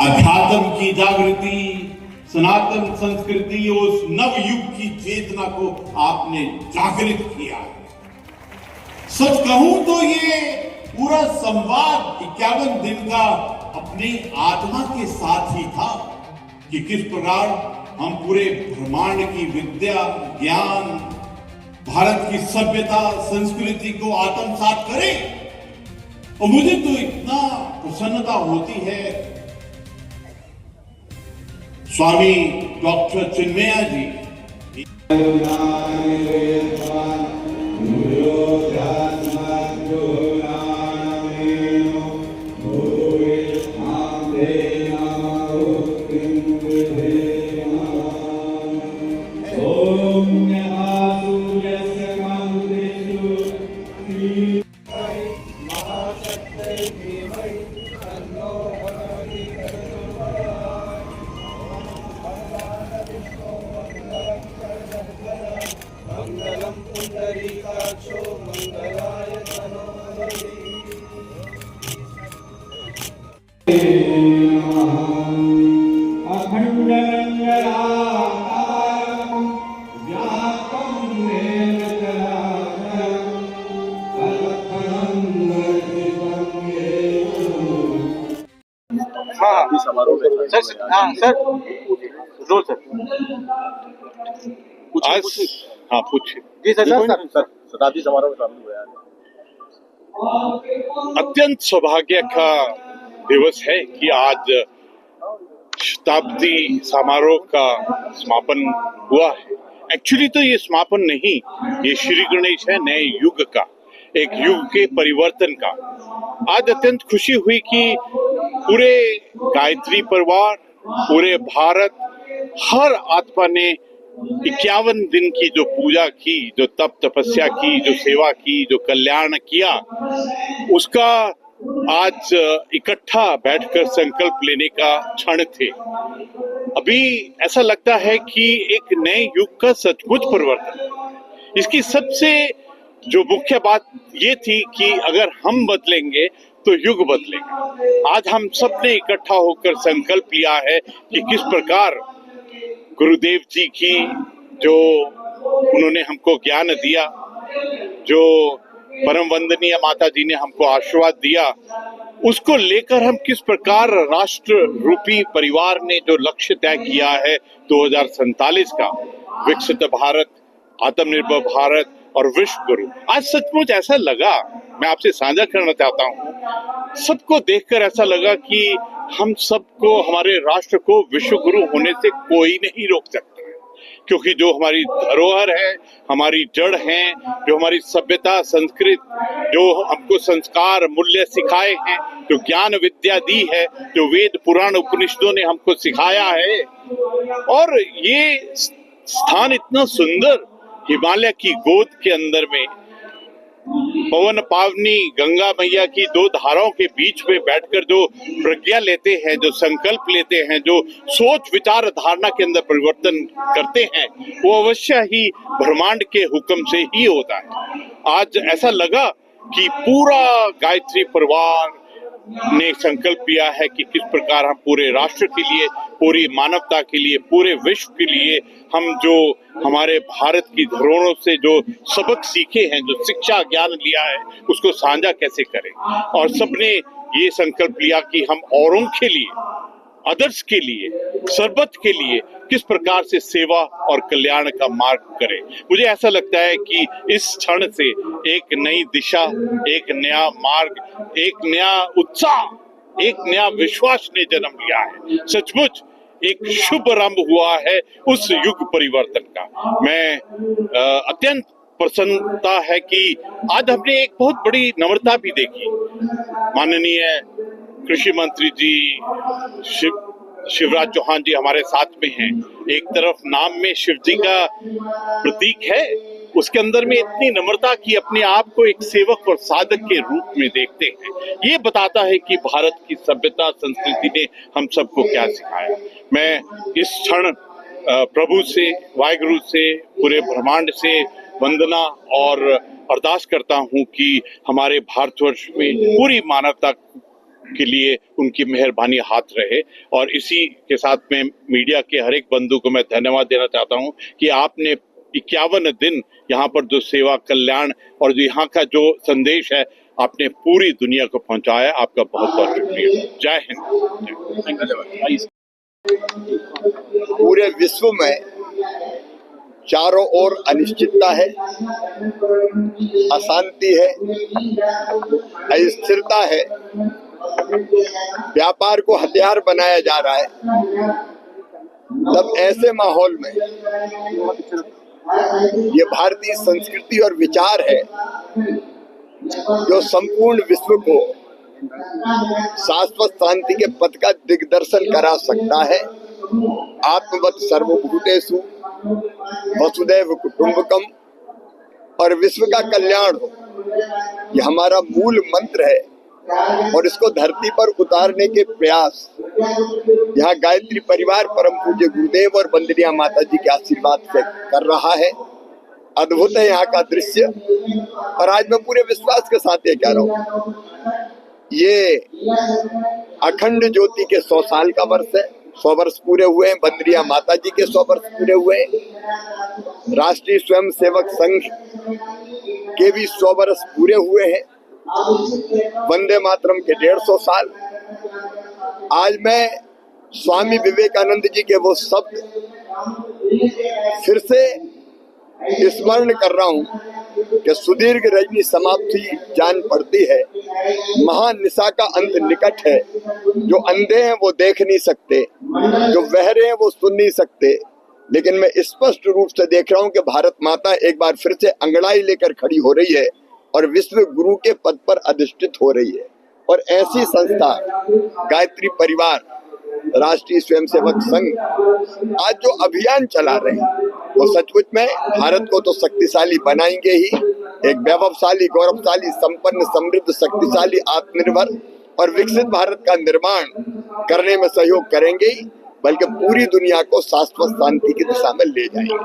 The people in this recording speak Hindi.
अध्यात्म की जागृति, सनातन संस्कृति, उस नव युग की चेतना को आपने जागृत किया है। सच कहूं तो ये पूरा संवाद 51 दिन का अपनी आत्मा के साथ ही था कि किस प्रकार हम पूरे ब्रह्मांड की विद्या, ज्ञान, भारत की सभ्यता, संस्कृति को आत्मसात करें। और मुझे तो इतना प्रसन्नता होती है, स्वामी डॉक्टर चिन्मया जी मंगलम पुंडरीकाक्षो मंगलाय तनोहरि। अखंड मंगलाकारं व्याप्तं येन चराचरं तत्फलं दर्शितं येन। शताब्दी समारोह में सर सर आज हाँ पूछिए जी सर शताब्दी समारोह में शामिल हुए आज। अत्यंत सौभाग्य का दिवस है कि आज शताब्दी समारोह का समापन हुआ है। एक्चुअली तो ये समापन नहीं, ये श्री गणेश है नए युग का, एक युग के परिवर्तन का। आज अत्यंत खुशी हुई कि पूरे गायत्री परिवार, पूरे भारत, हर आत्मा ने 51 दिन की जो पूजा की, जो तप तपस्या की, जो सेवा की, जो कल्याण किया, उसका आज इकट्ठा बैठकर संकल्प लेने का क्षण थे। अभी ऐसा लगता है कि एक नए युग का सचमुच परिवर्तन। इसकी सबसे जो मुख्य बात ये थी कि अगर हम बदलेंगे तो युग बदलेगा। आज हम सब ने इकट्ठा होकर संकल्प लिया है कि किस प्रकार गुरुदेव जी की जो उन्होंने हमको ज्ञान दिया, जो परम वंदनीय माता जी ने हमको आशीर्वाद दिया, उसको लेकर हम किस प्रकार राष्ट्र रूपी परिवार ने जो लक्ष्य तय किया है 2047 का, विकसित भारत, आत्मनिर्भर भारत और विश्व गुरु। आज सचमुच ऐसा लगा, मैं आपसे साझा करना चाहता हूँ, सबको देखकर ऐसा लगा कि हम सबको, हमारे राष्ट्र को विश्व गुरु होने से कोई नहीं रोक सकता, क्योंकि जो हमारी धरोहर है, हमारी जड़ है, जो हमारी सभ्यता, संस्कृत, जो हमको संस्कार, मूल्य सिखाए हैं, जो ज्ञान विद्या दी है, जो वेद पुराण उपनिषदों ने हमको सिखाया है, और ये स्थान इतना सुंदर हिमालय की गोद के अंदर में, पवन पावनी गंगा मैया की दो धाराओं के बीच में बैठकर जो प्रज्ञा लेते हैं, जो संकल्प लेते हैं, जो सोच विचार धारणा के अंदर परिवर्तन करते हैं, वो अवश्य ही ब्रह्मांड के हुक्म से ही होता है। आज ऐसा लगा कि पूरा गायत्री परिवार ने संकल्प लिया है कि किस प्रकार हम पूरे राष्ट्र के लिए, पूरी मानवता के लिए, पूरे विश्व के लिए हम जो हमारे भारत की धरोहरों से जो सबक सीखे हैं, जो शिक्षा ज्ञान लिया है, उसको साझा कैसे करें। और सबने ये संकल्प लिया कि हम औरों के लिए, अदर्स के लिए, सरबत के लिए किस प्रकार से सेवा और कल्याण का मार्ग करें। मुझे ऐसा लगता है कि इस क्षण से एक नई दिशा, एक नया मार्ग, एक नया उत्साह, एक नया विश्वास ने जन्म लिया है। सचमुच एक शुभ आरंभ हुआ है उस युग परिवर्तन का। मैं अत्यंत प्रसन्नता है कि आज हमने एक बहुत बड़ी नम्रता भी देखी। माननीय कृषि मंत्री जी शिवराज चौहान जी हमारे साथ में हैं। एक तरफ नाम में शिव जी का प्रतीक है, उसके अंदर में इतनी नम्रता की अपने आप को एक सेवक और साधक के रूप में देखते हैं। ये बताता है कि भारत की सभ्यता संस्कृति ने हम सबको क्या सिखाया। मैं इस क्षण प्रभु से, वाहिगुरु से, पूरे ब्रह्मांड से वंदना और अरदास करता हूं कि हमारे भारतवर्ष में पूरी मानवता के लिए उनकी मेहरबानी हाथ रहे। और इसी के साथ में मीडिया के हर एक बंधु को मैं धन्यवाद देना चाहता हूं कि आपने 51 दिन यहाँ पर जो सेवा, कल्याण और जो यहाँ का जो संदेश है आपने पूरी दुनिया को पहुंचाया। आपका बहुत बहुत शुक्रिया। जय हिंद। पूरे विश्व में चारों ओर अनिश्चितता है, अशांति है, अस्थिरता है, व्यापार को हथियार बनाया जा रहा है। तब ऐसे माहौल में ये भारतीय संस्कृति और विचार है जो संपूर्ण विश्व को शाश्वत शांति के पथ का दिग्दर्शन करा सकता है। आत्मवत् सर्वभूतेषु वसुदैव कुटुंबकम और विश्व का कल्याण हो, ये हमारा मूल मंत्र है। और इसको धरती पर उतारने के प्रयास यहाँ गायत्री परिवार परम पूज्य गुरुदेव और वंदनीय माता जी के आशीर्वाद से कर रहा है। अद्भुत है यहाँ का दृश्य। और आज मैं पूरे विश्वास के साथ ये कह रहा हूँ, ये अखंड ज्योति के 100 साल का वर्ष है। 100 वर्ष पूरे हुए हैं। वंदनीय माता जी के 100 वर्ष पूरे हुए हैं। राष्ट्रीय स्वयं सेवक संघ के भी 100 वर्ष पूरे हुए हैं। वंदे मातरम के 150 साल। आज मैं स्वामी विवेकानंद जी के वो शब्द फिर से स्मरण कर रहा हूँ कि सुदीर्घ रजनी समाप्ति जान पड़ती है, महानिशा का अंत निकट है। जो अंधे हैं वो देख नहीं सकते, जो बहरे हैं वो सुन नहीं सकते, लेकिन मैं स्पष्ट रूप से देख रहा हूँ कि भारत माता एक बार फिर से अंगड़ाई लेकर खड़ी हो रही है और विश्व गुरु के पद पर अधिष्ठित हो रही है। और ऐसी संस्था गायत्री परिवार, राष्ट्रीय स्वयंसेवक संघ आज जो अभियान चला रहे हैं वो सचमुच में भारत को तो शक्तिशाली बनाएंगे ही, एक वैभवशाली, गौरवशाली, संपन्न, समृद्ध, शक्तिशाली, आत्मनिर्भर और विकसित भारत का निर्माण करने में सहयोग करेंगे ही, बल्कि पूरी दुनिया को शाश्वत शांति की दिशा में ले जाएंगे।